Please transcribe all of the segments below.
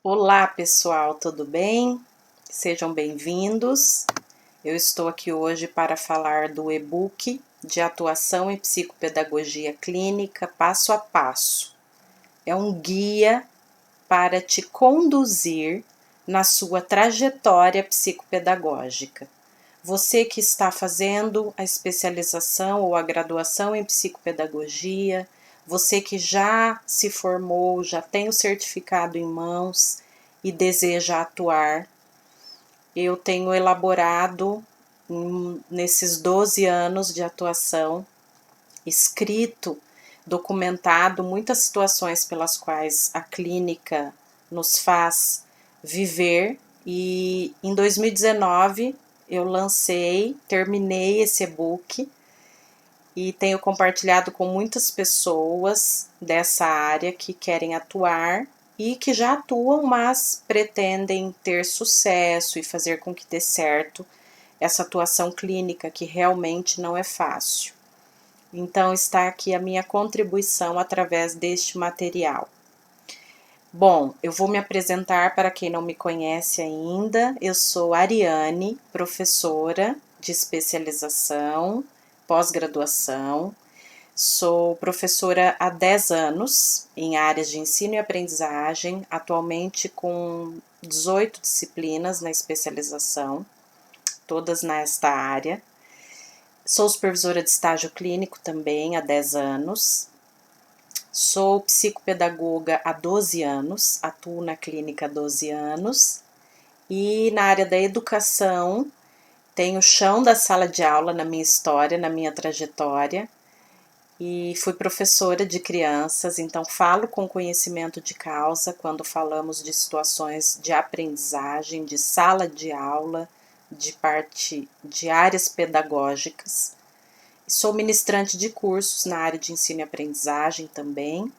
Olá pessoal, tudo bem? Sejam bem-vindos. Eu estou aqui hoje para falar do e-book de atuação em psicopedagogia clínica passo a passo. É um guia para te conduzir na sua trajetória psicopedagógica. Você que está fazendo a especialização ou a graduação em psicopedagogia, você que já se formou, já tem o certificado em mãos e deseja atuar, eu tenho elaborado nesses 12 anos de atuação, escrito, documentado muitas situações pelas quais a clínica nos faz viver, e em 2019 eu terminei esse e-book e tenho compartilhado com muitas pessoas dessa área que querem atuar e que já atuam, mas pretendem ter sucesso e fazer com que dê certo essa atuação clínica, que realmente não é fácil. Então está aqui a minha contribuição através deste material. Bom, eu vou me apresentar para quem não me conhece ainda. Eu sou Ariane, professora de especialização, pós-graduação. Sou professora há 10 anos em áreas de ensino e aprendizagem, atualmente com 18 disciplinas na especialização, todas nesta área. Sou supervisora de estágio clínico também há 10 anos. Sou psicopedagoga há 12 anos, atuo na clínica há 12 anos. E na área da educação, tenho o chão da sala de aula na minha história, na minha trajetória. E fui professora de crianças, então falo com conhecimento de causa quando falamos de situações de aprendizagem, de sala de aula, de parte de áreas pedagógicas. Sou ministrante de cursos na área de ensino e aprendizagem também.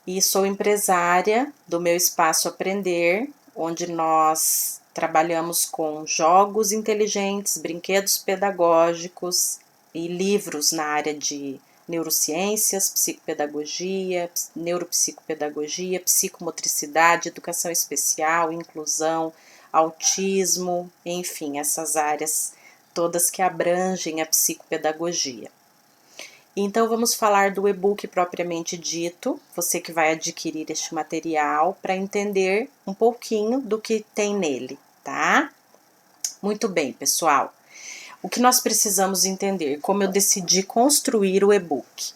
E sou empresária do meu Espaço Aprender, onde nós trabalhamos com jogos inteligentes, brinquedos pedagógicos e livros na área de neurociências, psicopedagogia, neuropsicopedagogia, psicomotricidade, educação especial, inclusão, autismo, enfim, essas áreas todas que abrangem a psicopedagogia. Então vamos falar do e-book propriamente dito, você que vai adquirir este material para entender um pouquinho do que tem nele, tá? Muito bem, pessoal. O que nós precisamos entender? Como eu decidi construir o e-book?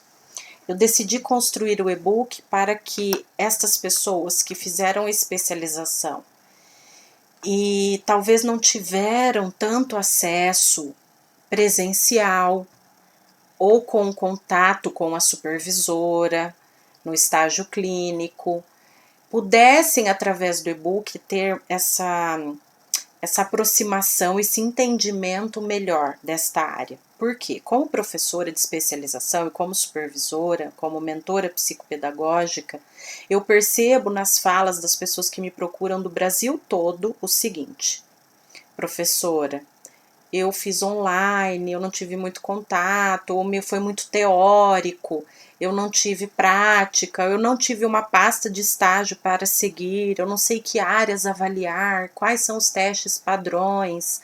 Eu decidi construir o e-book para que estas pessoas que fizeram especialização e talvez não tiveram tanto acesso presencial ou com contato com a supervisora no estágio clínico, pudessem através do e-book ter essa aproximação, esse entendimento melhor desta área. Por quê? Como professora de especialização e como supervisora, como mentora psicopedagógica, eu percebo nas falas das pessoas que me procuram do Brasil todo o seguinte: professora, eu fiz online, eu não tive muito contato, ou foi muito teórico, eu não tive prática, eu não tive uma pasta de estágio para seguir, eu não sei que áreas avaliar, quais são os testes padrões,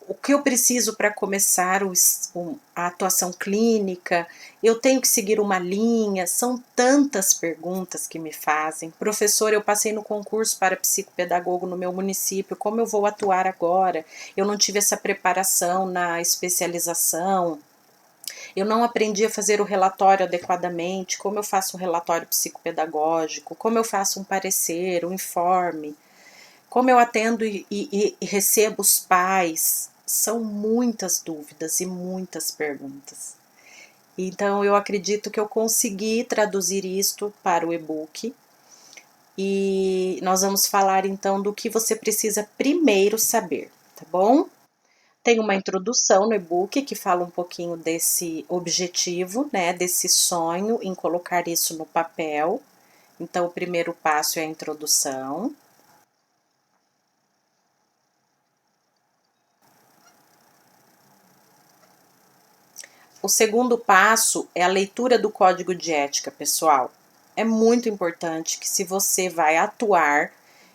o que eu preciso para começar a atuação clínica, eu tenho que seguir uma linha, são tantas perguntas que me fazem. Professor, eu passei no concurso para psicopedagogo no meu município, como eu vou atuar agora? Eu não tive essa preparação na especialização, eu não aprendi a fazer o relatório adequadamente, como eu faço um relatório psicopedagógico, como eu faço um parecer, um informe, como eu atendo e recebo os pais. São muitas dúvidas e muitas perguntas. Então, eu acredito que eu consegui traduzir isto para o e-book. E nós vamos falar, então, do que você precisa primeiro saber, tá bom? Tem uma introdução no e-book que fala um pouquinho desse objetivo, né, desse sonho em colocar isso no papel. Então, o primeiro passo é a introdução. O segundo passo é a leitura do código de ética, pessoal. é muito importante que, se você vai atuar,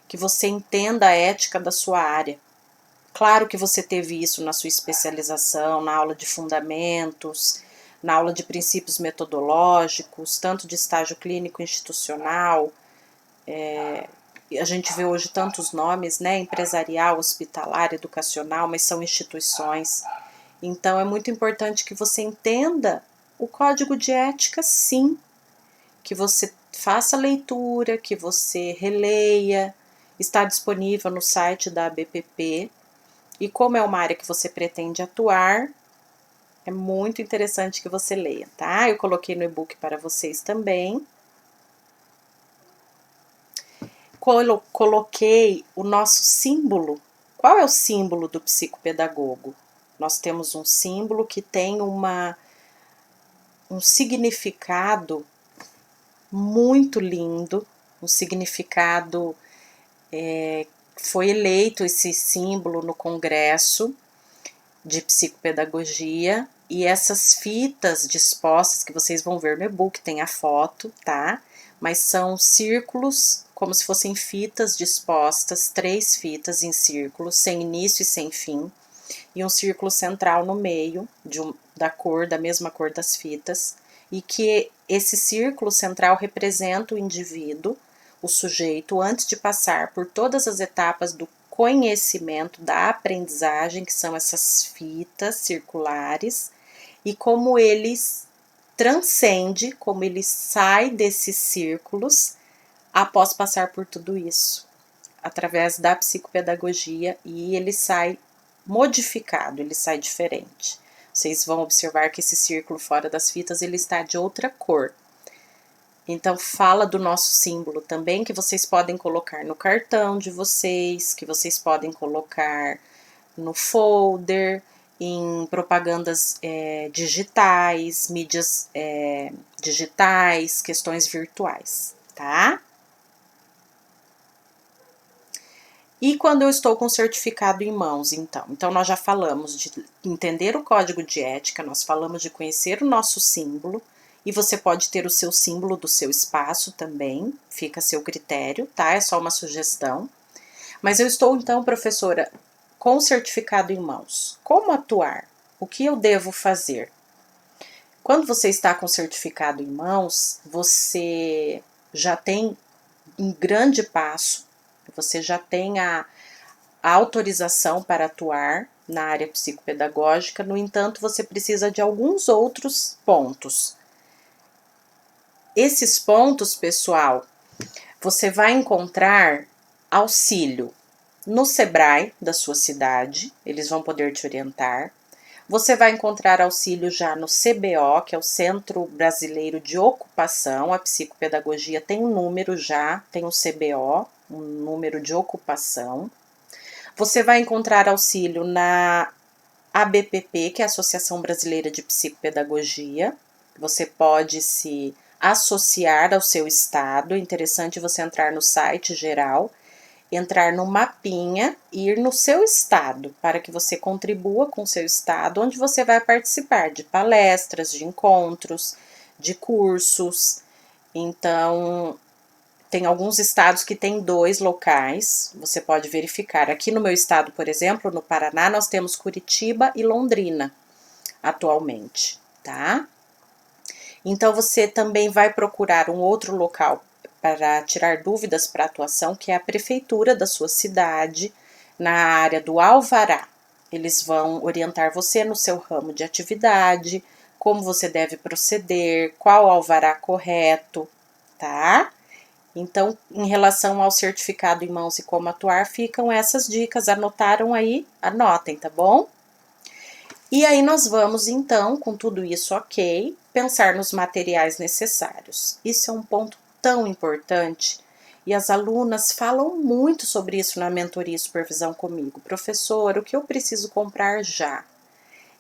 que você entenda a ética da sua área. Claro que você teve isso na sua especialização, na aula de fundamentos, na aula de princípios metodológicos, tanto de estágio clínico institucional, a gente vê hoje tantos nomes, né, empresarial, hospitalar, educacional, mas são instituições. Então é muito importante que você entenda o código de ética, sim, que você faça a leitura, que você releia, está disponível no site da ABPP, e como é uma área que você pretende atuar, é muito interessante que você leia, tá? Eu coloquei no e-book para vocês também. Coloquei o nosso símbolo. Qual é o símbolo do psicopedagogo? Nós temos um símbolo que tem um significado muito lindo, um significado, foi eleito esse símbolo no Congresso de Psicopedagogia, e essas fitas dispostas, que vocês vão ver no e-book, tem a foto, tá? Mas são círculos, como se fossem fitas dispostas, 3 fitas em círculos, sem início e sem fim, e um círculo central no meio, da mesma cor das fitas, e que esse círculo central representa o indivíduo, o sujeito, antes de passar por todas as etapas do conhecimento, da aprendizagem, que são essas fitas circulares, e como eles transcende, como ele sai desses círculos após passar por tudo isso, através da psicopedagogia, e ele sai modificado, ele sai diferente. Vocês vão observar que esse círculo fora das fitas, ele está de outra cor. Então, fala do nosso símbolo também, que vocês podem colocar no cartão de vocês, que vocês podem colocar no folder, em propagandas digitais, mídias digitais, questões virtuais, tá? E quando eu estou com o certificado em mãos, então nós já falamos de entender o código de ética, nós falamos de conhecer o nosso símbolo, e você pode ter o seu símbolo do seu espaço também, fica a seu critério, tá? É só uma sugestão. Mas eu estou então, professora, com o certificado em mãos. Como atuar? O que eu devo fazer? Quando você está com o certificado em mãos, você já tem um grande passo, você já tem a autorização para atuar na área psicopedagógica. No entanto, você precisa de alguns outros pontos. Esses pontos, pessoal, você vai encontrar auxílio no Sebrae da sua cidade, eles vão poder te orientar. Você vai encontrar auxílio já no CBO, que é o Centro Brasileiro de Ocupação. A psicopedagogia tem um número já, tem um CBO, um número de ocupação. Você vai encontrar auxílio na ABPP, que é a Associação Brasileira de Psicopedagogia. Você pode se associar ao seu estado. É interessante você entrar no site geral, entrar no mapinha e ir no seu estado, para que você contribua com o seu estado, onde você vai participar de palestras, de encontros, de cursos. Então, tem alguns estados que tem 2 locais, você pode verificar. Aqui no meu estado, por exemplo, no Paraná, nós temos Curitiba e Londrina, atualmente, tá? Então, você também vai procurar um outro local para tirar dúvidas para atuação, que é a prefeitura da sua cidade, na área do alvará. Eles vão orientar você no seu ramo de atividade, como você deve proceder, qual alvará correto, tá? Então, em relação ao certificado em mãos e como atuar, ficam essas dicas. Anotaram aí? Anotem, tá bom? E aí nós vamos, então, com tudo isso ok, pensar nos materiais necessários. Isso é um ponto tão importante, e as alunas falam muito sobre isso na mentoria e supervisão comigo. Professor, o que eu preciso comprar já?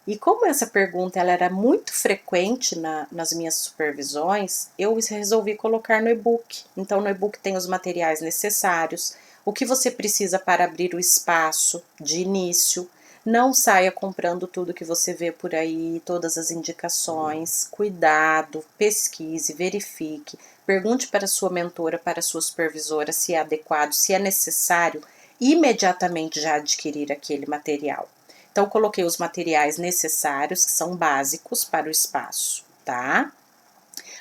E como essa pergunta ela era muito frequente nas minhas supervisões, eu resolvi colocar no e-book. Então, no e-book tem os materiais necessários, o que você precisa para abrir o espaço de início, Não saia comprando tudo que você vê por aí, todas as indicações. Cuidado, pesquise, verifique. Pergunte para sua mentora, para sua supervisora se é adequado, se é necessário imediatamente já adquirir aquele material. Então, coloquei os materiais necessários, que são básicos para o espaço, tá?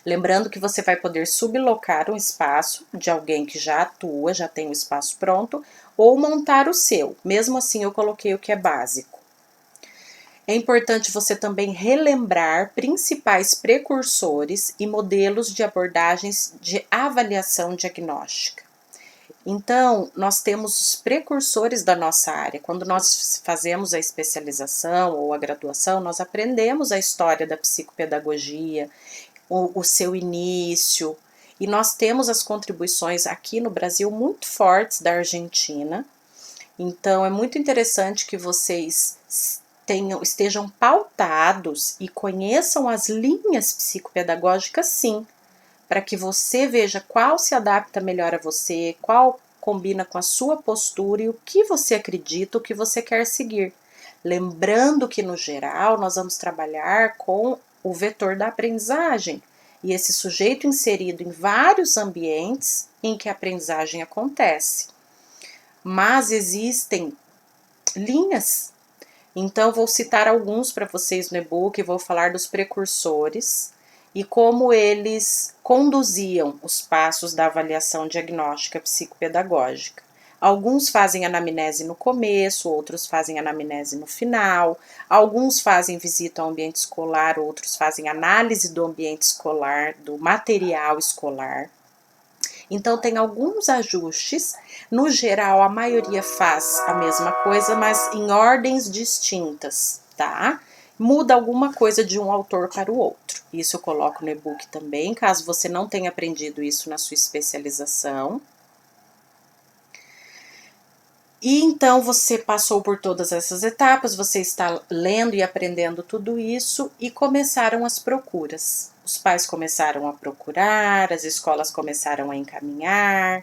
Lembrando que você vai poder sublocar um espaço de alguém que já atua, já tem o espaço pronto, ou montar o seu. Mesmo assim, eu coloquei o que é básico. É importante você também relembrar principais precursores e modelos de abordagens de avaliação diagnóstica. Então, nós temos os precursores da nossa área. Quando nós fazemos a especialização ou a graduação, nós aprendemos a história da psicopedagogia, o seu início, e nós temos as contribuições aqui no Brasil muito fortes da Argentina. Então, é muito interessante que vocês estejam pautados e conheçam as linhas psicopedagógicas, sim, para que você veja qual se adapta melhor a você, qual combina com a sua postura e o que você acredita, o que você quer seguir. Lembrando que, no geral, nós vamos trabalhar com o vetor da aprendizagem e esse sujeito inserido em vários ambientes em que a aprendizagem acontece. Mas existem linhas. Então, vou citar alguns para vocês no e-book, vou falar dos precursores e como eles conduziam os passos da avaliação diagnóstica psicopedagógica. Alguns fazem anamnese no começo, outros fazem anamnese no final, alguns fazem visita ao ambiente escolar, outros fazem análise do ambiente escolar, do material escolar. Então, tem alguns ajustes. No geral, a maioria faz a mesma coisa, mas em ordens distintas, tá? Muda alguma coisa de um autor para o outro. Isso eu coloco no e-book também, caso você não tenha aprendido isso na sua especialização. E então você passou por todas essas etapas, você está lendo e aprendendo tudo isso e começaram as procuras. Os pais começaram a procurar, as escolas começaram a encaminhar,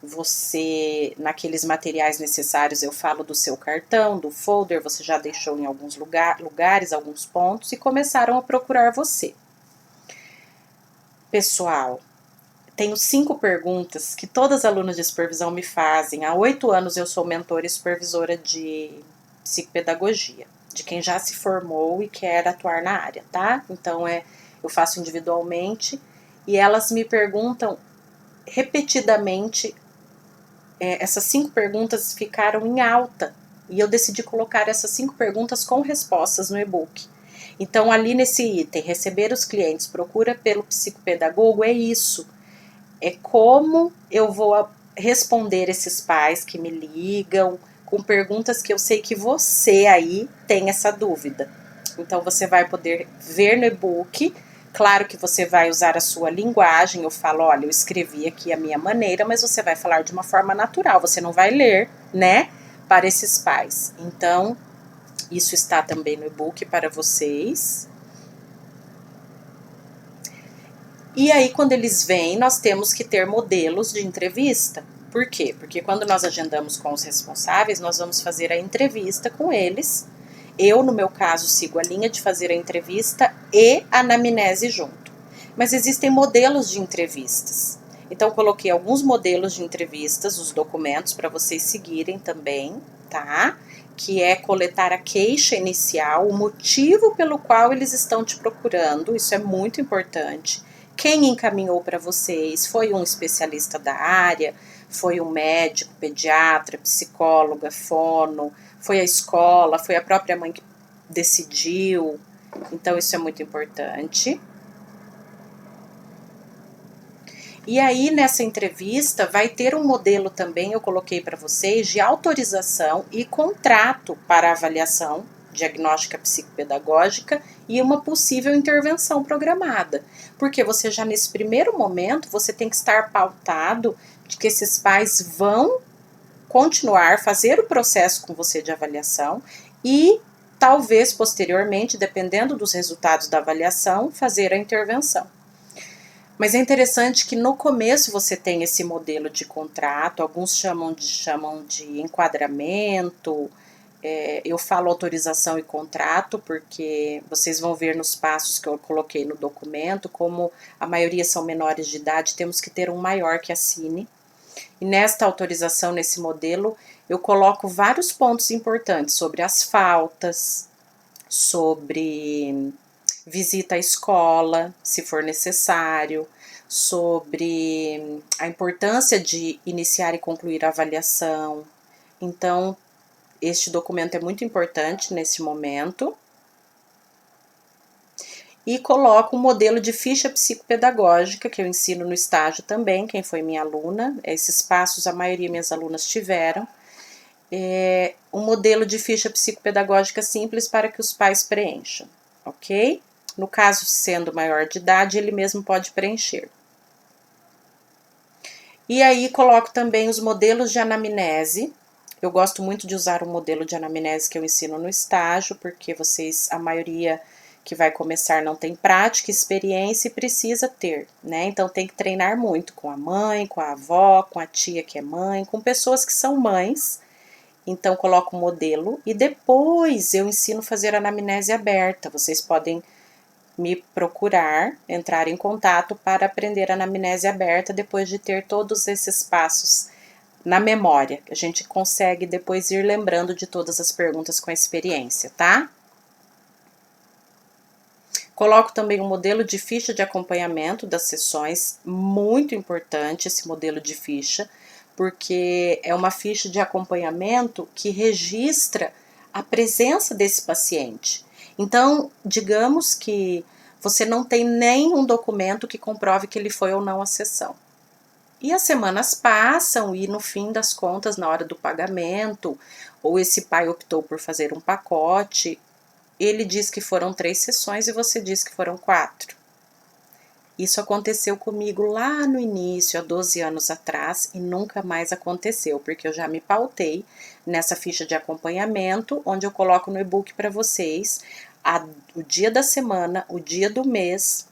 você, naqueles materiais necessários, eu falo do seu cartão, do folder, você já deixou em alguns lugares, alguns pontos, e começaram a procurar você. Pessoal, tenho 5 perguntas que todas as alunas de supervisão me fazem. Há 8 anos eu sou mentora e supervisora de psicopedagogia, de quem já se formou e quer atuar na área, tá? Então, eu faço individualmente e elas me perguntam repetidamente. Essas 5 perguntas ficaram em alta e eu decidi colocar essas 5 perguntas com respostas no e-book. Então, ali nesse item, receber os clientes, procura pelo psicopedagogo, é isso. É como eu vou responder esses pais que me ligam com perguntas que eu sei que você aí tem essa dúvida. Então, você vai poder ver no e-book. Claro que você vai usar a sua linguagem. Eu falo, olha, eu escrevi aqui a minha maneira, mas você vai falar de uma forma natural. Você não vai ler, né, para esses pais. Então, isso está também no e-book para vocês. E aí, quando eles vêm, nós temos que ter modelos de entrevista. Por quê? Porque quando nós agendamos com os responsáveis, nós vamos fazer a entrevista com eles. Eu, no meu caso, sigo a linha de fazer a entrevista e a anamnese junto. Mas existem modelos de entrevistas. Então, coloquei alguns modelos de entrevistas, os documentos, para vocês seguirem também, tá? Que é coletar a queixa inicial, o motivo pelo qual eles estão te procurando, isso é muito importante. Quem encaminhou para vocês? Foi um especialista da área? Foi um médico, pediatra, psicóloga, fono? Foi a escola? Foi a própria mãe que decidiu? Então, isso é muito importante. E aí, nessa entrevista, vai ter um modelo também, eu coloquei para vocês, de autorização e contrato para avaliação diagnóstica psicopedagógica e uma possível intervenção programada. Porque você já nesse primeiro momento, você tem que estar pautado de que esses pais vão continuar, fazer o processo com você de avaliação e talvez posteriormente, dependendo dos resultados da avaliação, fazer a intervenção. Mas é interessante que no começo você tem esse modelo de contrato, alguns chamam de enquadramento, eu falo autorização e contrato, porque vocês vão ver nos passos que eu coloquei no documento, como a maioria são menores de idade, temos que ter um maior que assine. E nesta autorização, nesse modelo, eu coloco vários pontos importantes sobre as faltas, sobre visita à escola, se for necessário, sobre a importância de iniciar e concluir a avaliação. Então, este documento é muito importante nesse momento. E coloco um modelo de ficha psicopedagógica, que eu ensino no estágio também, quem foi minha aluna. Esses passos a maioria minhas alunas tiveram. Um modelo de ficha psicopedagógica simples para que os pais preencham, ok? No caso, sendo maior de idade, ele mesmo pode preencher. E aí coloco também os modelos de anamnese. Eu gosto muito de usar o modelo de anamnese que eu ensino no estágio, porque vocês, a maioria que vai começar não tem prática, experiência e precisa ter, né? Então tem que treinar muito com a mãe, com a avó, com a tia que é mãe, com pessoas que são mães. Então coloco o modelo e depois eu ensino a fazer anamnese aberta. Vocês podem me procurar, entrar em contato para aprender a anamnese aberta depois de ter todos esses passos na memória. A gente consegue depois ir lembrando de todas as perguntas com a experiência, tá? Coloco também um modelo de ficha de acompanhamento das sessões, muito importante esse modelo de ficha, porque é uma ficha de acompanhamento que registra a presença desse paciente. Então, digamos que você não tem nenhum documento que comprove que ele foi ou não à sessão. E as semanas passam e no fim das contas, na hora do pagamento, ou esse pai optou por fazer um pacote, ele diz que foram 3 sessões e você diz que foram 4. Isso aconteceu comigo lá no início, há 12 anos atrás, e nunca mais aconteceu, porque eu já me pautei nessa ficha de acompanhamento, onde eu coloco no e-book para vocês o dia da semana, o dia do mês,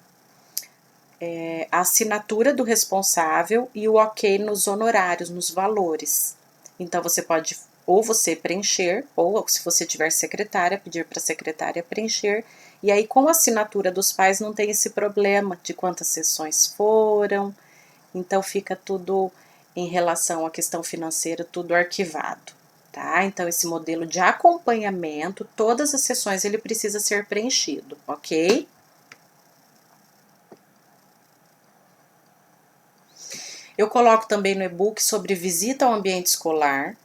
a assinatura do responsável e o ok nos honorários, nos valores. Então, você pode ou você preencher, ou se você tiver secretária, pedir para a secretária preencher, e aí com a assinatura dos pais não tem esse problema de quantas sessões foram, então fica tudo em relação à questão financeira, tudo arquivado, tá? Então esse modelo de acompanhamento, todas as sessões ele precisa ser preenchido, ok? Eu coloco também no e-book sobre visita ao ambiente escolar,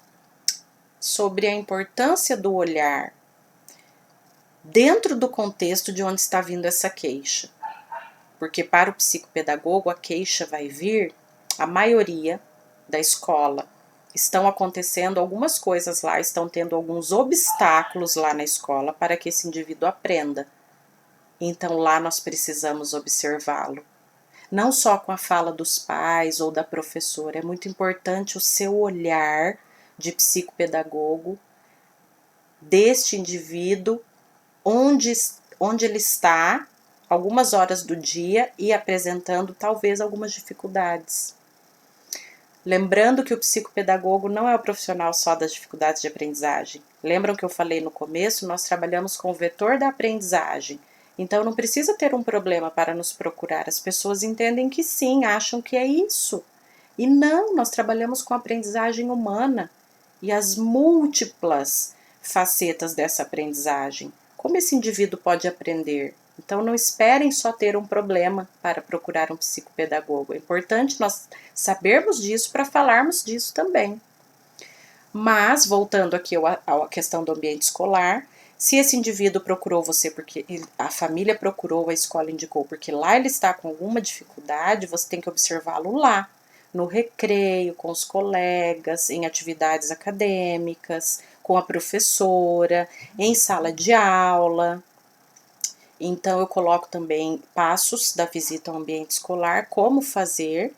sobre a importância do olhar dentro do contexto de onde está vindo essa queixa. Porque para o psicopedagogo a queixa vai vir, a maioria da escola, estão acontecendo algumas coisas lá, estão tendo alguns obstáculos lá na escola para que esse indivíduo aprenda. Então lá nós precisamos observá-lo. Não só com a fala dos pais ou da professora, é muito importante o seu olhar de psicopedagogo deste indivíduo, onde ele está, algumas horas do dia e apresentando talvez algumas dificuldades. Lembrando que o psicopedagogo não é o profissional só das dificuldades de aprendizagem. Lembram que eu falei no começo? Nós trabalhamos com o vetor da aprendizagem. Então não precisa ter um problema para nos procurar. As pessoas entendem que sim, acham que é isso. E não, nós trabalhamos com a aprendizagem humana e as múltiplas facetas dessa aprendizagem. Como esse indivíduo pode aprender? Então não esperem só ter um problema para procurar um psicopedagogo. É importante nós sabermos disso para falarmos disso também. Mas, voltando aqui à questão do ambiente escolar, se esse indivíduo procurou você porque a família procurou, a escola indicou porque lá ele está com alguma dificuldade, você tem que observá-lo lá, no recreio, com os colegas, em atividades acadêmicas, com a professora, em sala de aula. Então eu coloco também passos da visita ao ambiente escolar, como fazer.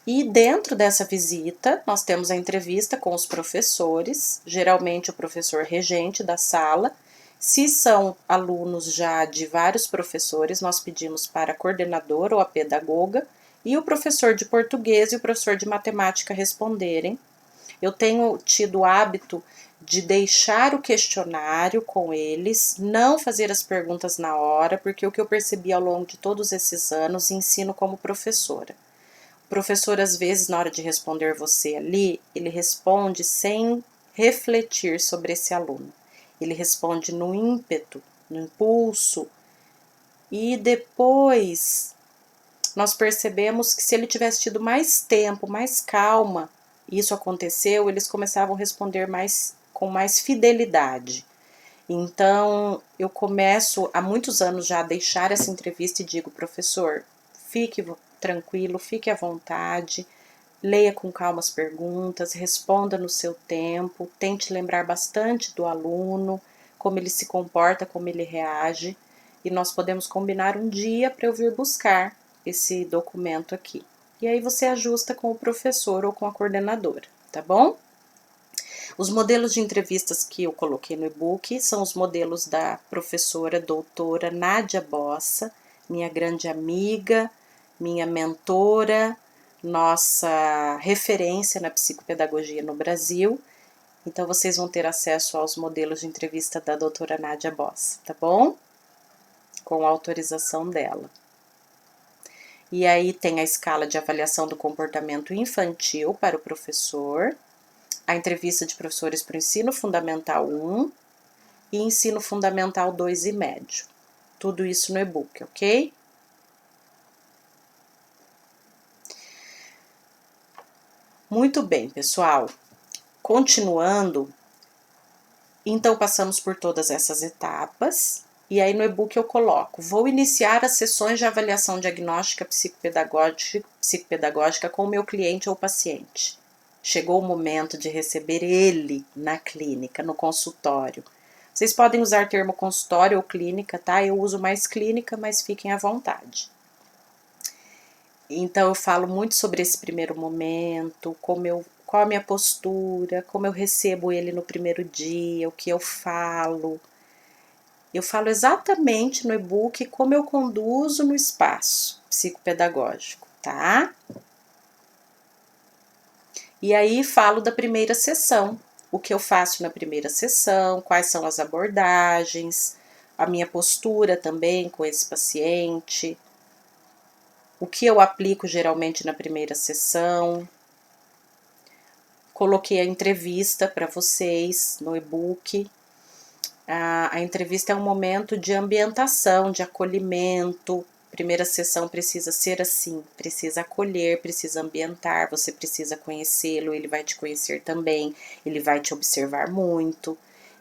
E dentro dessa visita, nós temos a entrevista com os professores, geralmente o professor regente da sala. Se são alunos já de vários professores, nós pedimos para a coordenadora ou a pedagoga e o professor de português e o professor de matemática responderem. eu tenho tido o hábito de deixar o questionário com eles, não fazer as perguntas na hora, porque o que eu percebi ao longo de todos esses anos, ensino como professora. O professor, às vezes, na hora de responder você ali, ele responde sem refletir sobre esse aluno. Ele responde no ímpeto, no impulso, e depois nós percebemos que se ele tivesse tido mais tempo, mais calma, isso aconteceu, eles começavam a responder com mais fidelidade. Então, eu começo há muitos anos já a deixar essa entrevista e digo, professor, fique tranquilo, fique à vontade, leia com calma as perguntas, responda no seu tempo, tente lembrar bastante do aluno, como ele se comporta, como ele reage, e nós podemos combinar um dia para eu vir buscar esse documento aqui. E aí você ajusta com o professor ou com a coordenadora, tá bom? Os modelos de entrevistas que eu coloquei no e-book são os modelos da professora doutora Nádia Bossa, minha grande amiga, minha mentora, nossa referência na psicopedagogia no Brasil. Então, vocês vão ter acesso aos modelos de entrevista da doutora Nádia Bossa, tá bom? Com a autorização dela. E aí tem a escala de avaliação do comportamento infantil para o professor, a entrevista de professores para o ensino fundamental 1 e ensino fundamental 2 e médio. Tudo isso no e-book, ok? Muito bem, pessoal. Continuando, então passamos por todas essas etapas. E aí no e-book eu coloco, vou iniciar as sessões de avaliação diagnóstica psicopedagógica com o meu cliente ou paciente. Chegou o momento de receber ele na clínica, no consultório. Vocês podem usar termo consultório ou clínica, tá? Eu uso mais clínica, mas fiquem à vontade. Então eu falo muito sobre esse primeiro momento, qual a minha postura, como eu recebo ele no primeiro dia, o que eu falo. Eu falo exatamente no e-book como eu conduzo no espaço psicopedagógico, tá? E aí falo da primeira sessão, o que eu faço na primeira sessão, quais são as abordagens, a minha postura também com esse paciente, o que eu aplico geralmente na primeira sessão. Coloquei a entrevista para vocês no e-book. A entrevista é um momento de ambientação, de acolhimento. Primeira sessão precisa ser assim, precisa acolher, precisa ambientar, você precisa conhecê-lo, ele vai te conhecer também, ele vai te observar muito.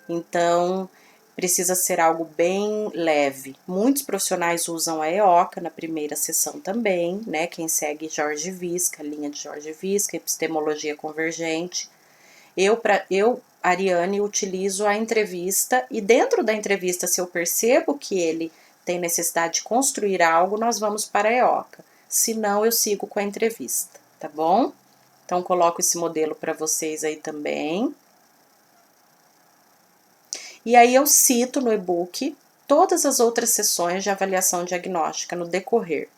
Então, precisa ser algo bem leve. Muitos profissionais usam a EOCA na primeira sessão também, né? Quem segue Jorge Visca, a linha de Jorge Visca, epistemologia convergente. Eu, Ariane, utilizo a entrevista e dentro da entrevista, se eu percebo que ele tem necessidade de construir algo, nós vamos para a EOCA. Se não, eu sigo com a entrevista, tá bom? Então, coloco esse modelo para vocês aí também. E aí eu cito no e-book todas as outras sessões de avaliação diagnóstica no decorrer.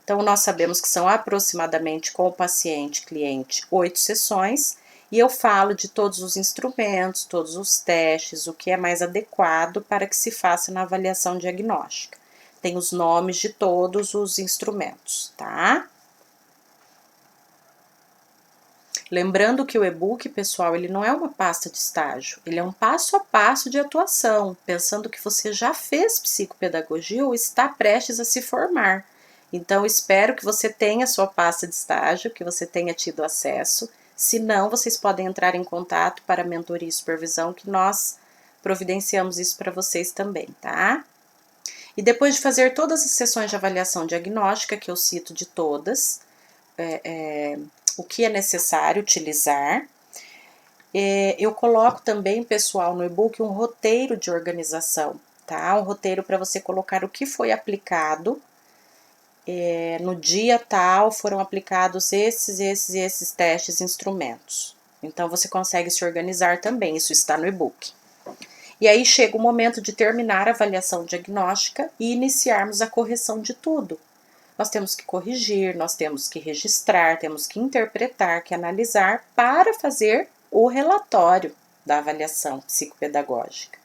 Então, nós sabemos que são aproximadamente com o paciente, cliente, 8 sessões, e eu falo de todos os instrumentos, todos os testes, o que é mais adequado para que se faça na avaliação diagnóstica. Tem os nomes de todos os instrumentos, tá? Lembrando que o e-book, pessoal, ele não é uma pasta de estágio, ele é um passo a passo de atuação, pensando que você já fez psicopedagogia ou está prestes a se formar. Então, espero que você tenha sua pasta de estágio, que você tenha tido acesso. Se não, vocês podem entrar em contato para mentoria e supervisão, que nós providenciamos isso para vocês também, tá? E depois de fazer todas as sessões de avaliação diagnóstica, que eu cito de todas, o que é necessário utilizar, eu coloco também, pessoal, no e-book um roteiro de organização, tá? Um roteiro para você colocar o que foi aplicado. No dia tal foram aplicados esses testes e instrumentos. Então, você consegue se organizar também, isso está no e-book. E aí chega o momento de terminar a avaliação diagnóstica e iniciarmos a correção de tudo. Nós temos que corrigir, nós temos que registrar, temos que interpretar, que analisar para fazer o relatório da avaliação psicopedagógica.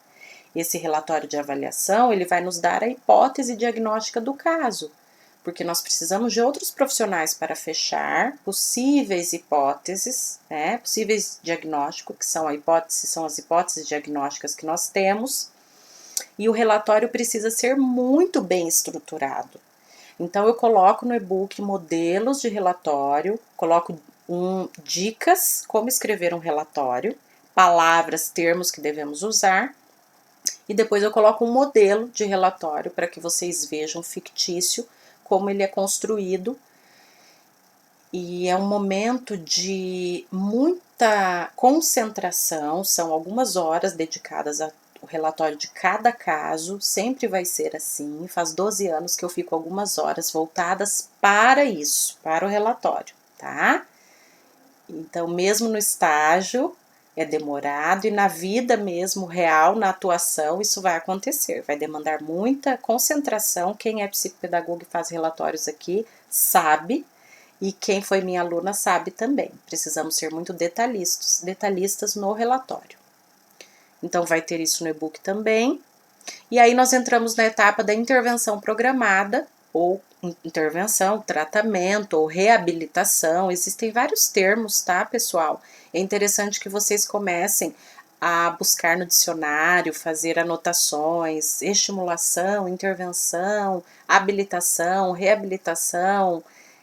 Esse relatório de avaliação, ele vai nos dar a hipótese diagnóstica do caso, porque nós precisamos de outros profissionais para fechar possíveis hipóteses, né, possíveis diagnósticos, que são as hipóteses diagnósticas que nós temos, e o relatório precisa ser muito bem estruturado. Então, eu coloco no e-book modelos de relatório, coloco dicas como escrever um relatório, palavras, termos que devemos usar, e depois eu coloco um modelo de relatório para que vocês vejam fictício como ele é construído. E é um momento de muita concentração, são algumas horas dedicadas ao relatório de cada caso, sempre vai ser assim, faz 12 anos que eu fico algumas horas voltadas para isso, para o relatório, tá? Então, mesmo no estágio, é demorado e na vida mesmo, real, na atuação, isso vai acontecer, vai demandar muita concentração. Quem é psicopedagogo e faz relatórios aqui sabe, e quem foi minha aluna sabe também. Precisamos ser muito detalhistas no relatório. Então, vai ter isso no e-book também. E aí, nós entramos na etapa da intervenção programada, ou intervenção, tratamento, ou reabilitação. Existem vários termos, tá, pessoal? É interessante que vocês comecem a buscar no dicionário, fazer anotações, estimulação, intervenção, habilitação, reabilitação,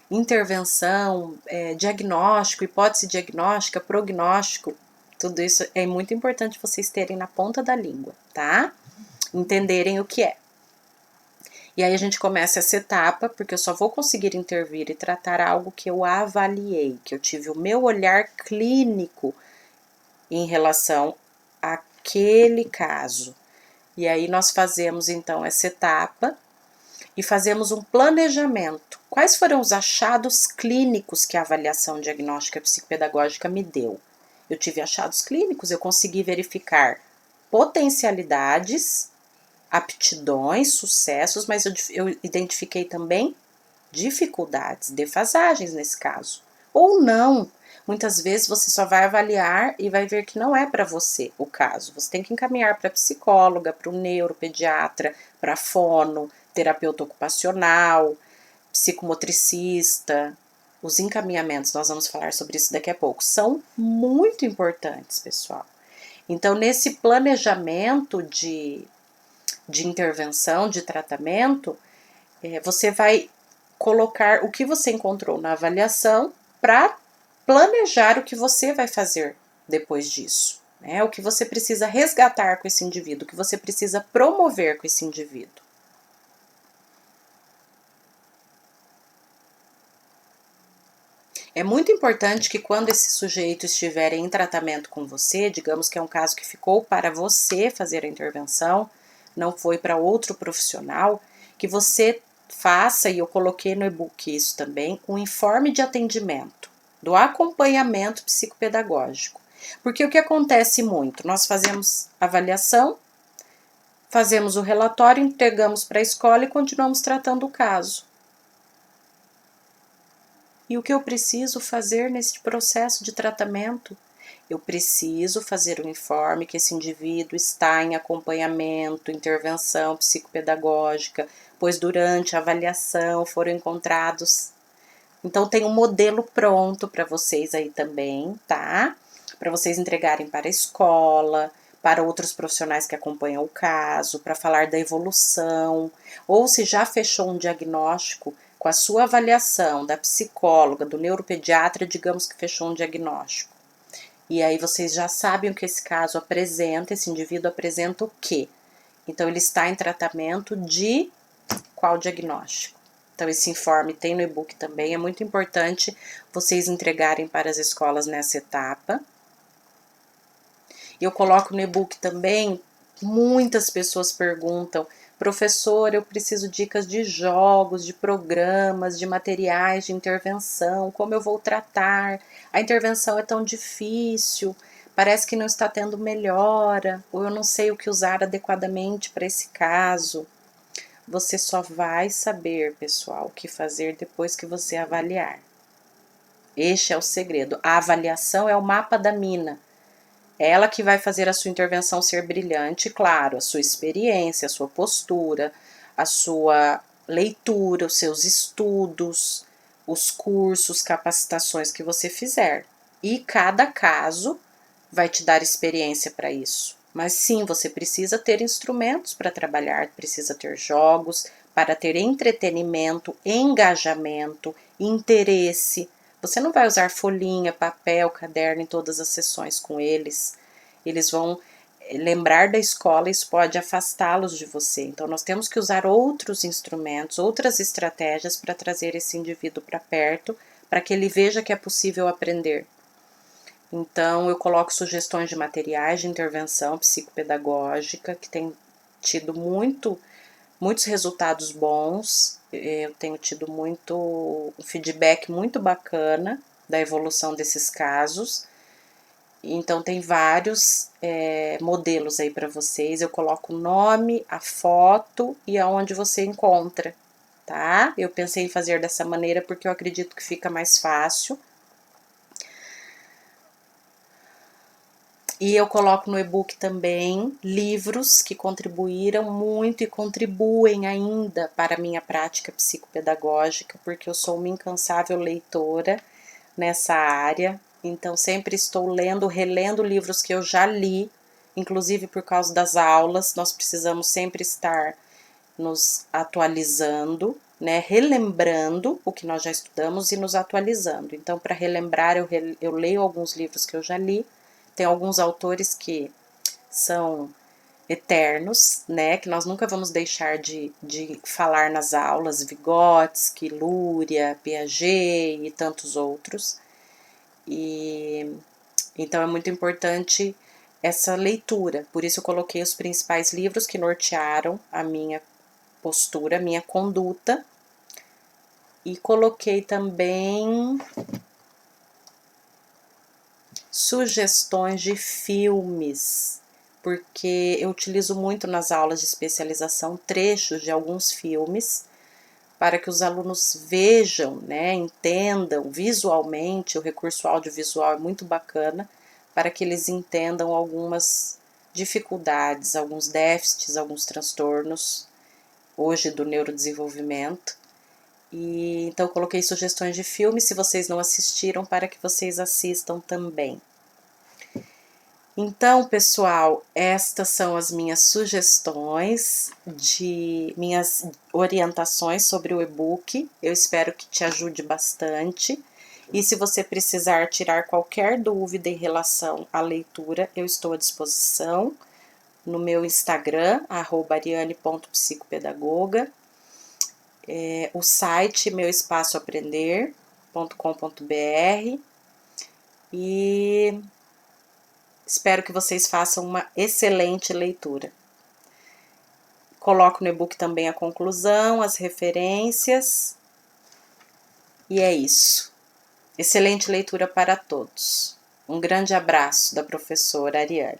intervenção, diagnóstico, hipótese diagnóstica, prognóstico. Tudo isso é muito importante vocês terem na ponta da língua, tá? Entenderem o que é. E aí a gente começa essa etapa, porque eu só vou conseguir intervir e tratar algo que eu avaliei, que eu tive o meu olhar clínico em relação àquele caso. E aí nós fazemos então essa etapa e fazemos um planejamento. Quais foram os achados clínicos que a avaliação diagnóstica psicopedagógica me deu? Eu tive achados clínicos, eu consegui verificar potencialidades, aptidões, sucessos, mas eu identifiquei também dificuldades, defasagens nesse caso. Ou não. Muitas vezes você só vai avaliar e vai ver que não é para você o caso. Você tem que encaminhar para psicóloga, para o neuropediatra, para fono, terapeuta ocupacional, psicomotricista. Os encaminhamentos, nós vamos falar sobre isso daqui a pouco, são muito importantes, pessoal. Então, nesse planejamento de intervenção, de tratamento, você vai colocar o que você encontrou na avaliação para planejar o que você vai fazer depois disso, né? O que você precisa resgatar com esse indivíduo, o que você precisa promover com esse indivíduo. É muito importante que quando esse sujeito estiver em tratamento com você, digamos que é um caso que ficou para você fazer a intervenção, não foi para outro profissional, que você faça, e eu coloquei no e-book isso também, um informe de atendimento, do acompanhamento psicopedagógico. Porque o que acontece muito? Nós fazemos avaliação, fazemos o relatório, entregamos para a escola e continuamos tratando o caso. E o que eu preciso fazer nesse processo de tratamento? Eu preciso fazer um informe que esse indivíduo está em acompanhamento, intervenção psicopedagógica, pois durante a avaliação foram encontrados. Então, tem um modelo pronto para vocês aí também, tá? Para vocês entregarem para a escola, para outros profissionais que acompanham o caso, para falar da evolução, ou se já fechou um diagnóstico, com a sua avaliação da psicóloga, do neuropediatra, digamos que fechou um diagnóstico. E aí vocês já sabem o que esse caso apresenta, esse indivíduo apresenta o quê? Então, ele está em tratamento de qual diagnóstico? Então, esse informe tem no e-book também, é muito importante vocês entregarem para as escolas nessa etapa. Eu coloco no e-book também, muitas pessoas perguntam, professor, eu preciso dicas de jogos, de programas, de materiais de intervenção, como eu vou tratar? A intervenção é tão difícil, parece que não está tendo melhora, ou eu não sei o que usar adequadamente para esse caso. Você só vai saber, pessoal, o que fazer depois que você avaliar. Este é o segredo. A avaliação é o mapa da mina. Ela que vai fazer a sua intervenção ser brilhante, claro, a sua experiência, a sua postura, a sua leitura, os seus estudos, os cursos, capacitações que você fizer. E cada caso vai te dar experiência para isso. Mas sim, você precisa ter instrumentos para trabalhar, precisa ter jogos, para ter entretenimento, engajamento, interesse. Você não vai usar folhinha, papel, caderno em todas as sessões com eles. Eles vão lembrar da escola e isso pode afastá-los de você. Então, nós temos que usar outros instrumentos, outras estratégias para trazer esse indivíduo para perto, para que ele veja que é possível aprender. Então, eu coloco sugestões de materiais de intervenção psicopedagógica, que tem tido muitos resultados bons. Eu tenho tido um feedback muito bacana da evolução desses casos. Então, tem vários modelos aí para vocês. Eu coloco o nome, a foto e aonde você encontra, tá? Eu pensei em fazer dessa maneira porque eu acredito que fica mais fácil. E eu coloco no e-book também livros que contribuíram muito e contribuem ainda para a minha prática psicopedagógica, porque eu sou uma incansável leitora nessa área, então sempre estou lendo, relendo livros que eu já li, inclusive por causa das aulas, nós precisamos sempre estar nos atualizando, né, relembrando o que nós já estudamos e nos atualizando. Então, para relembrar, eu leio alguns livros que eu já li. Tem alguns autores que são eternos, né, que nós nunca vamos deixar de falar nas aulas, Vygotsky, Luria, Piaget e tantos outros. E então é muito importante essa leitura, por isso eu coloquei os principais livros que nortearam a minha postura, a minha conduta, e coloquei também sugestões de filmes, porque eu utilizo muito nas aulas de especialização trechos de alguns filmes para que os alunos vejam, né, entendam visualmente. O recurso audiovisual é muito bacana para que eles entendam algumas dificuldades, alguns déficits, alguns transtornos hoje do neurodesenvolvimento. E então eu coloquei sugestões de filmes, se vocês não assistiram, para que vocês assistam também. Então, pessoal, estas são as minhas sugestões, minhas orientações sobre o e-book. Eu espero que te ajude bastante. E se você precisar tirar qualquer dúvida em relação à leitura, eu estou à disposição no meu Instagram, @ariane.psicopedagoga, o site meuespaçoaprender.com.br, e espero que vocês façam uma excelente leitura. Coloco no e-book também a conclusão, as referências, e é isso. Excelente leitura para todos. Um grande abraço da professora Ariane.